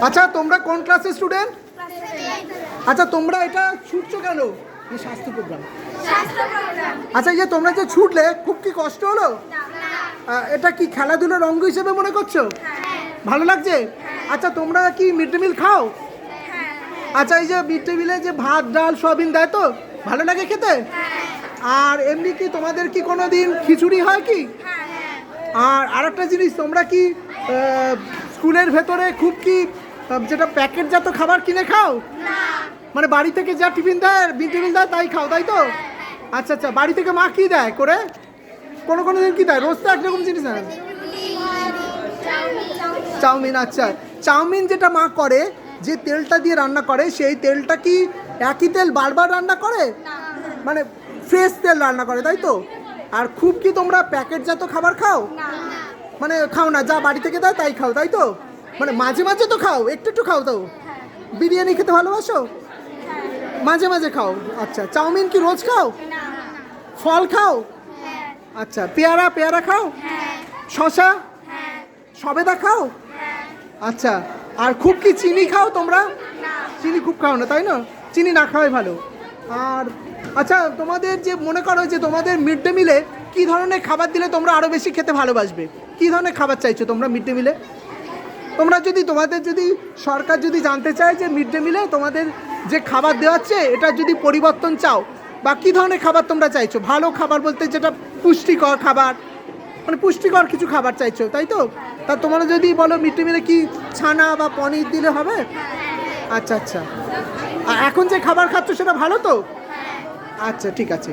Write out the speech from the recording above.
আচ্ছা তোমরা কোন ক্লাসের স্টুডেন্ট? আচ্ছা তোমরা এটা ছুটছো কেন? এই স্বাস্থ্য প্রোগ্রাম। আচ্ছা এই যে তোমরা যে ছুটলে খুব কি কষ্ট হলো? এটা কি খেলাধুলার অঙ্গ হিসেবে মনে করছো? ভালো লাগছে? আচ্ছা তোমরা কি মিড ডে মিল খাও? আচ্ছা এই যে মিড ডে মিলে যে ভাত ডাল সয়াবিন দেয় তো ভালো লাগে খেতে? আর এমনি কি তোমাদের কি কোনো দিন খিচুড়ি হয় কি? আর আরেকটা জিনিস, তোমরা কি স্কুলের ভেতরে খুব কি যেটা প্যাকেটজাত খাবার কিনে খাও? মানে বাড়ি থেকে যা টিফিন দেয় মিড ডে মিল দেয় তাই খাও, তাই তো? আচ্ছা আচ্ছা, বাড়ি থেকে মা কী দেয় করে? কোনো দিন কী দেয়? রোজ তো একরকম জিনিস দেয়। চাউমিন। আচ্ছা চাউমিন যেটা মা করে, যে তেলটা দিয়ে রান্না করে সেই তেলটা কি একই তেল বারবার রান্না করে? মানে ফ্রেশ তেল রান্না করে, তাই তো? আর খুব কি তোমরা প্যাকেটজাত খাবার খাও? মানে খাও না, যা বাড়ি থেকে দেয় তাই খাও, তাই তো? মানে মাঝে মাঝে তো খাও, একটু খাও তো? বিরিয়ানি খেতে ভালোবাসো? মাঝে মাঝে খাও। আচ্ছা চাউমিন কি রোজ খাও? ফল খাও? আচ্ছা পেয়ারা খাও? শশা সবেদা খাও? আচ্ছা আর খুব কি চিনি খাও তোমরা? চিনি খুব খাও না, তাই না? চিনি না খাওয়াই ভালো। আর আচ্ছা তোমাদের যে মনে করো যে তোমাদের মিড ডে মিলে কী ধরনের খাবার দিলে তোমরা আরও বেশি খেতে ভালোবাসবে? কী ধরনের খাবার চাইছো তোমরা মিড ডে মিলে? তোমরা তোমাদের যদি সরকার যদি জানতে চায় যে মিড ডে মিলে তোমাদের যে খাবার দেওয়াচ্ছে এটা যদি পরিবর্তন চাও, বা কী ধরনের খাবার তোমরা চাইছো? ভালো খাবার বলতে যেটা পুষ্টিকর খাবার, মানে পুষ্টিকর কিছু খাবার চাইছো, তাই তো? তা তোমরা যদি বলো মিড ডে মিলে কি ছানা বা পনির দিলে হবে? আচ্ছা আচ্ছা, আর এখন যে খাবার খাচ্ছ সেটা ভালো তো? আচ্ছা ঠিক আছে।